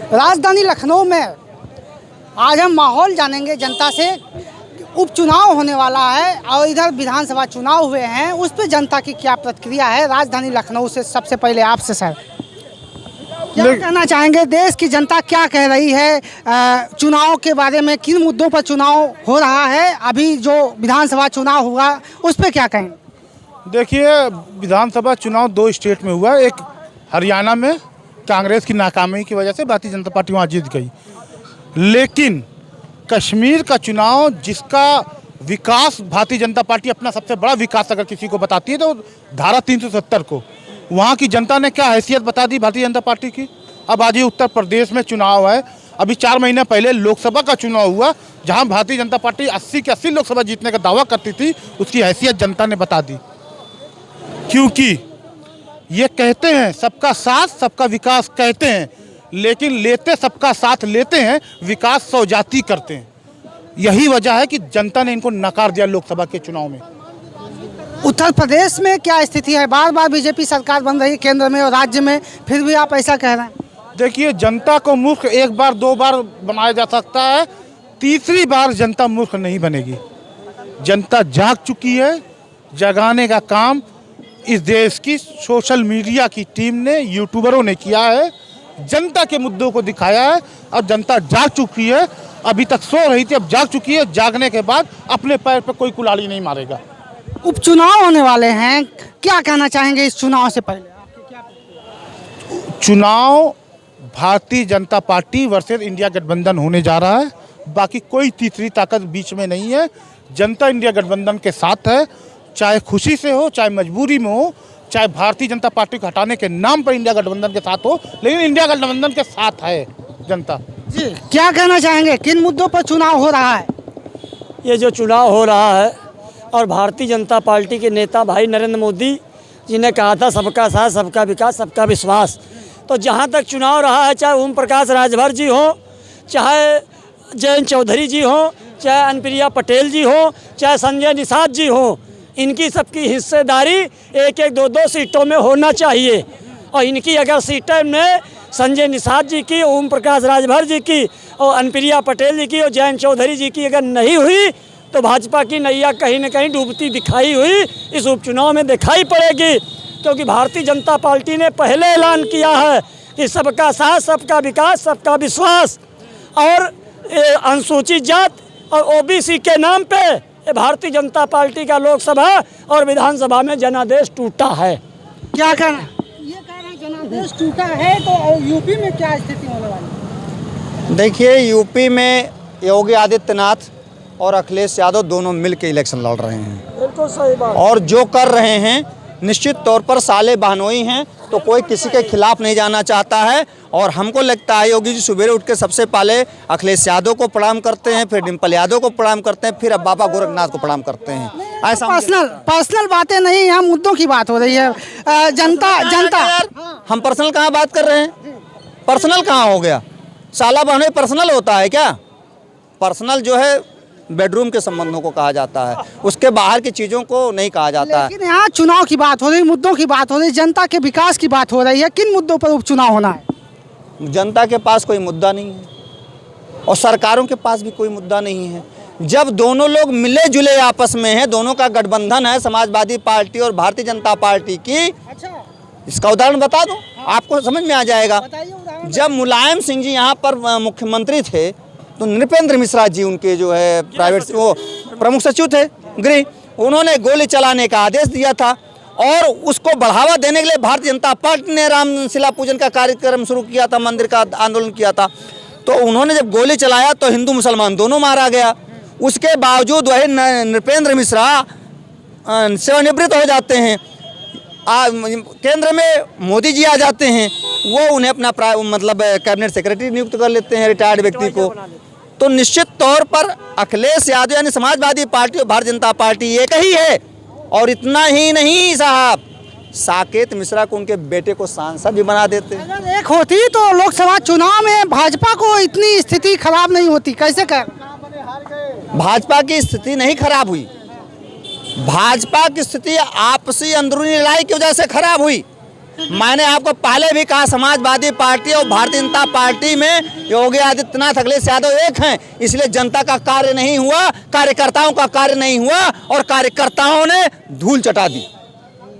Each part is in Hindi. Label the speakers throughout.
Speaker 1: राजधानी लखनऊ में आज हम माहौल जानेंगे जनता से। उपचुनाव होने वाला है और इधर विधानसभा चुनाव हुए हैं, उस पर जनता की क्या प्रतिक्रिया है। राजधानी लखनऊ से सबसे पहले आपसे सर क्या कहना चाहेंगे, देश की जनता क्या कह रही है चुनाव के बारे में, किन मुद्दों पर चुनाव हो रहा है, अभी जो विधानसभा चुनाव हुआ उस पर क्या कहेंगे।
Speaker 2: देखिए, विधानसभा चुनाव 2 स्टेट में हुआ। एक हरियाणा में कांग्रेस की नाकामी की वजह से भारतीय जनता पार्टी वहाँ जीत गई, लेकिन कश्मीर का चुनाव जिसका विकास भारतीय जनता पार्टी अपना सबसे बड़ा विकास अगर किसी को बताती है तो धारा 370 को, वहाँ की जनता ने क्या हैसियत बता दी भारतीय जनता पार्टी की। अब आज ही उत्तर प्रदेश में चुनाव है, अभी 4 महीने पहले लोकसभा का चुनाव हुआ जहाँ भारतीय जनता पार्टी 80 के 80 लोकसभा जीतने का दावा करती थी, उसकी हैसियत जनता ने बता दी। क्योंकि ये कहते हैं सबका साथ सबका विकास कहते हैं, लेकिन लेते सबका साथ लेते हैं, विकास सौ जाति करते हैं। यही वजह है कि जनता ने इनको नकार दिया लोकसभा के चुनाव में।
Speaker 1: उत्तर प्रदेश में क्या स्थिति है, बार बार बीजेपी सरकार बन रही केंद्र में और राज्य में, फिर भी आप ऐसा कह रहे हैं।
Speaker 2: देखिए, जनता को मूर्ख 1 बार 2 बार बनाया जा सकता है, तीसरी बार जनता मूर्ख नहीं बनेगी। जनता जाग चुकी है। जगाने का काम इस देश की सोशल मीडिया की टीम ने, यूट्यूबरों ने किया है। जनता के मुद्दों को दिखाया है और जनता जाग चुकी है। अभी तक सो रही थी, अब जाग चुकी है। जागने के बाद अपने पैर पर कोई कुल्हाड़ी नहीं मारेगा।
Speaker 1: उपचुनाव होने वाले हैं, क्या कहना चाहेंगे इस चुनाव से पहले।
Speaker 2: चुनाव Bharatiya Janata party versus India गठबंधन होने जा रहा है, बाकी कोई तीसरी ताकत बीच में नहीं है। जनता इंडिया गठबंधन के साथ है, चाहे खुशी से हो चाहे मजबूरी में हो, चाहे भारतीय जनता पार्टी को हटाने के नाम पर इंडिया गठबंधन के साथ हो, लेकिन इंडिया गठबंधन के साथ है जनता।
Speaker 1: जी, क्या कहना चाहेंगे, किन मुद्दों पर चुनाव हो रहा है।
Speaker 3: ये जो चुनाव हो रहा है और भारतीय जनता पार्टी के नेता भाई नरेंद्र मोदी जी ने कहा था सबका साथ सबका विकास सबका विश्वास, तो जहाँ तक चुनाव रहा है, चाहे ओम प्रकाश राजभर जी हो, चाहे जयंत चौधरी जी हो, चाहे अनुप्रिया पटेल जी हो, चाहे संजय निषाद जी हो, इनकी सबकी हिस्सेदारी 1-1, 2-2 सीटों में होना चाहिए। और इनकी अगर सीटें में संजय निषाद जी की, ओम प्रकाश राजभर जी की और अनुप्रिया पटेल जी की और जयंत चौधरी जी की अगर नहीं हुई तो भाजपा की नैया कहीं न कहीं डूबती दिखाई हुई इस उपचुनाव में दिखाई पड़ेगी। क्योंकि भारतीय जनता पार्टी ने पहले ऐलान किया है कि सबका साथ सबका विकास सबका विश्वास, और अनुसूचित जात और ओबीसी के नाम पे भारतीय जनता पार्टी का लोकसभा और विधानसभा में जनादेश टूटा है।
Speaker 1: क्या कहना, ये कह रहे हैं जनादेश टूटा है, तो यूपी में क्या स्थिति होने वाली।
Speaker 4: देखिए, यूपी में योगी आदित्यनाथ और अखिलेश यादव दोनों मिलकर इलेक्शन लड़ रहे हैं।
Speaker 3: बिल्कुल सही बात।
Speaker 4: और जो कर रहे हैं निश्चित तौर पर साले बहनोई हैं, तो कोई किसी के खिलाफ नहीं जाना चाहता है। और हमको लगता है योगी जी सवेरे उठ के सबसे पहले अखिलेश यादव को प्रणाम करते हैं, फिर डिम्पल यादव को प्रणाम करते हैं, फिर अब बाबा गोरखनाथ को प्रणाम करते हैं। ऐसा
Speaker 1: पर्सनल बातें नहीं, यहाँ मुद्दों की बात हो रही है। जनता
Speaker 4: हम पर्सनल कहाँ बात कर रहे हैं, पर्सनल कहाँ हो गया। साला बहनोई पर्सनल होता है क्या? पर्सनल जो है बेडरूम के संबंधों को कहा जाता है, उसके बाहर की चीज़ों को नहीं कहा जाता है।
Speaker 1: लेकिन यहाँ चुनाव की बात हो रही, मुद्दों की बात हो रही, जनता के विकास की बात हो रही है। किन मुद्दों पर उपचुनाव होना है।
Speaker 4: जनता के पास कोई मुद्दा नहीं है और सरकारों के पास भी कोई मुद्दा नहीं है। जब दोनों लोग मिले जुले आपस में हैं, दोनों का गठबंधन है समाजवादी पार्टी और भारतीय जनता पार्टी की। इसका उदाहरण बता दूं, आपको समझ में आ जाएगा। जब मुलायम सिंह जी यहाँ पर मुख्यमंत्री थे तो नृपेंद्र मिश्रा जी उनके जो है प्राइवेट वो प्रमुख सचिव थे गृह, उन्होंने गोली चलाने का आदेश दिया था और उसको बढ़ावा देने के लिए भारतीय जनता पार्टी ने रामशिला पूजन का कार्यक्रम शुरू किया था, मंदिर का आंदोलन किया था। तो उन्होंने जब गोली चलाया तो हिंदू मुसलमान दोनों मारा गया। उसके बावजूद वही नृपेंद्र मिश्रा सेवानिवृत्त हो जाते हैं, केंद्र में मोदी जी आ जाते हैं, वो उन्हें अपना मतलब कैबिनेट सेक्रेटरी नियुक्त कर लेते हैं रिटायर्ड व्यक्ति को। तो निश्चित तौर पर अखिलेश यादव यानी समाजवादी पार्टी और भारतीय जनता पार्टी एक ही है। और इतना ही नहीं साहब, साकेत मिश्रा को उनके बेटे को सांसद भी बना देते हैं।
Speaker 1: अगर एक होती तो लोकसभा चुनाव में भाजपा को इतनी स्थिति खराब नहीं होती। कैसे कर
Speaker 4: भाजपा की स्थिति नहीं खराब हुई, भाजपा की स्थिति आपसी अंदरूनी लड़ाई की वजह से खराब हुई। मैंने आपको पहले भी कहा, समाजवादी पार्टी और भारतीय जनता पार्टी में योगी आदित्यनाथ अखिलेश यादव एक हैं, इसलिए जनता का कार्य नहीं हुआ, कार्यकर्ताओं का कार्य नहीं हुआ और कार्यकर्ताओं ने धूल चटा दी।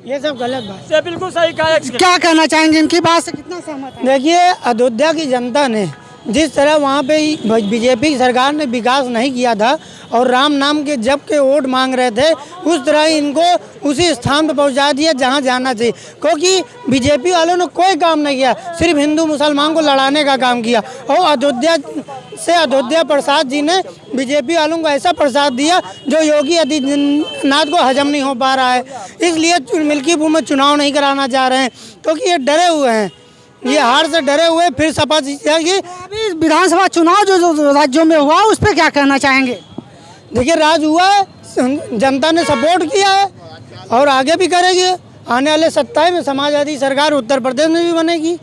Speaker 1: ये सब गलत बात
Speaker 3: से बिल्कुल सही कहा।
Speaker 1: क्या कहना चाहेंगे, इनकी बात से कितना सहमत है?
Speaker 5: देखिए, अयोध्या की जनता ने जिस तरह वहाँ पे बीजेपी की सरकार ने विकास नहीं किया था और राम नाम के जप के वोट मांग रहे थे, उस तरह इनको उसी स्थान पर पहुँचा दिया जहाँ जाना चाहिए, क्योंकि बीजेपी वालों ने कोई काम नहीं किया, सिर्फ हिंदू मुसलमान को लड़ाने का काम किया। और अयोध्या प्रसाद जी ने बीजेपी वालों को ऐसा प्रसाद दिया जो योगी आदित्यनाथ को हजम नहीं हो पा रहा है, इसलिए मिल्कीपुर में चुनाव नहीं कराना चाह रहे हैं, क्योंकि ये डरे हुए हैं, ये हार से डरे हुए फिर सपा जाएगी।
Speaker 1: अभी विधानसभा चुनाव जो राज्यों में हुआ उस पर क्या कहना चाहेंगे?
Speaker 5: देखिए, राज हुआ है, जनता ने सपोर्ट किया है और आगे भी करेगी। आने वाले 27 में समाजवादी सरकार उत्तर प्रदेश में भी बनेगी।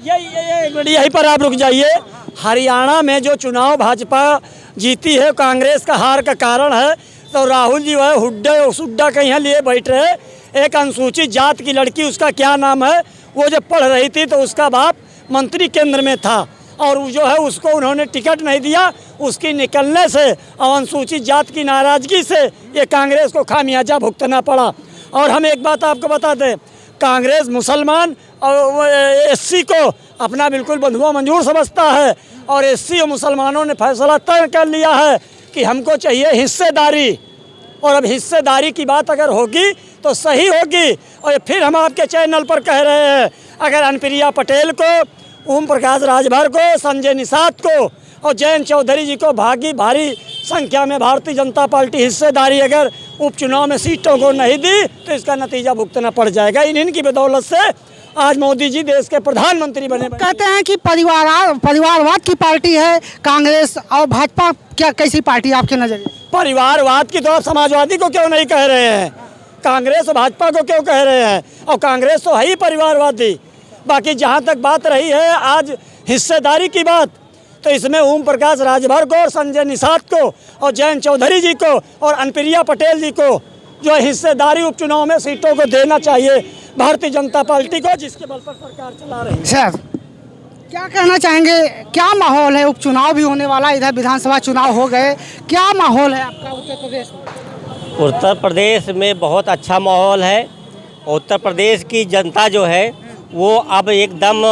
Speaker 3: यहीं पर आप रुक जाइए। हरियाणा में जो चुनाव भाजपा जीती है, कांग्रेस का हार का कारण है, तो राहुल जी वह हुड्डा कहीं लिए बैठ रहे। एक अनुसूचित जात की लड़की, उसका क्या नाम है, वो जब पढ़ रही थी तो उसका बाप मंत्री केंद्र में था और जो है उसको उन्होंने टिकट नहीं दिया। उसकी निकलने से और अनुसूचित जात की नाराज़गी से ये कांग्रेस को खामियाजा भुगतना पड़ा। और हम एक बात आपको बता दें, कांग्रेस मुसलमान और एससी को अपना बिल्कुल बंधुआ मंजूर समझता है और एससी और मुसलमानों ने फैसला तय कर लिया है कि हमको चाहिए हिस्सेदारी। और अब हिस्सेदारी की बात अगर होगी तो सही होगी। और फिर हम आपके चैनल पर कह रहे हैं, अगर अनुप्रिया पटेल को, ओम प्रकाश राजभर को, संजय निषाद को और जयंत चौधरी जी को भारी संख्या में भारतीय जनता पार्टी हिस्सेदारी अगर उपचुनाव में सीटों को नहीं दी तो इसका नतीजा भुगतना पड़ जाएगा। इनकी बदौलत से आज मोदी जी देश के प्रधानमंत्री बने।
Speaker 1: कहते हैं कि परिवारवाद की पार्टी है कांग्रेस और भाजपा, क्या कैसी पार्टी आपके नजरिए?
Speaker 3: परिवारवाद की तो आप समाजवादी को क्यों नहीं कह रहे हैं, कांग्रेस और भाजपा को क्यों कह रहे हैं? और कांग्रेस तो है ही परिवारवादी। बाकी जहाँ तक बात रही है आज हिस्सेदारी की बात, तो इसमें ओम प्रकाश राजभर को और संजय निषाद को और जयंत चौधरी जी को और अनुप्रिया पटेल जी को जो हिस्सेदारी उपचुनाव में सीटों को देना चाहिए भारतीय जनता पार्टी को, जिसके बल पर सरकार चला रही है।
Speaker 1: सर, क्या कहना चाहेंगे, क्या माहौल है? उपचुनाव भी होने वाला, इधर विधानसभा चुनाव हो गए, क्या माहौल है आपका उत्तर प्रदेश में?
Speaker 6: उत्तर प्रदेश में बहुत अच्छा माहौल है। उत्तर प्रदेश की जनता जो है वो अब एकदम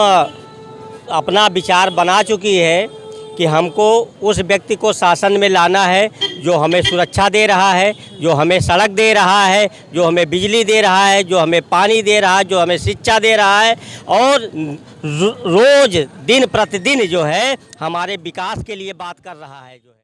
Speaker 6: अपना विचार बना चुकी है कि हमको उस व्यक्ति को शासन में लाना है जो हमें सुरक्षा दे रहा है, जो हमें सड़क दे रहा है, जो हमें बिजली दे रहा है, जो हमें पानी दे रहा है, जो हमें शिक्षा दे रहा है और रोज़ दिन प्रतिदिन जो है हमारे विकास के लिए बात कर रहा है जो है।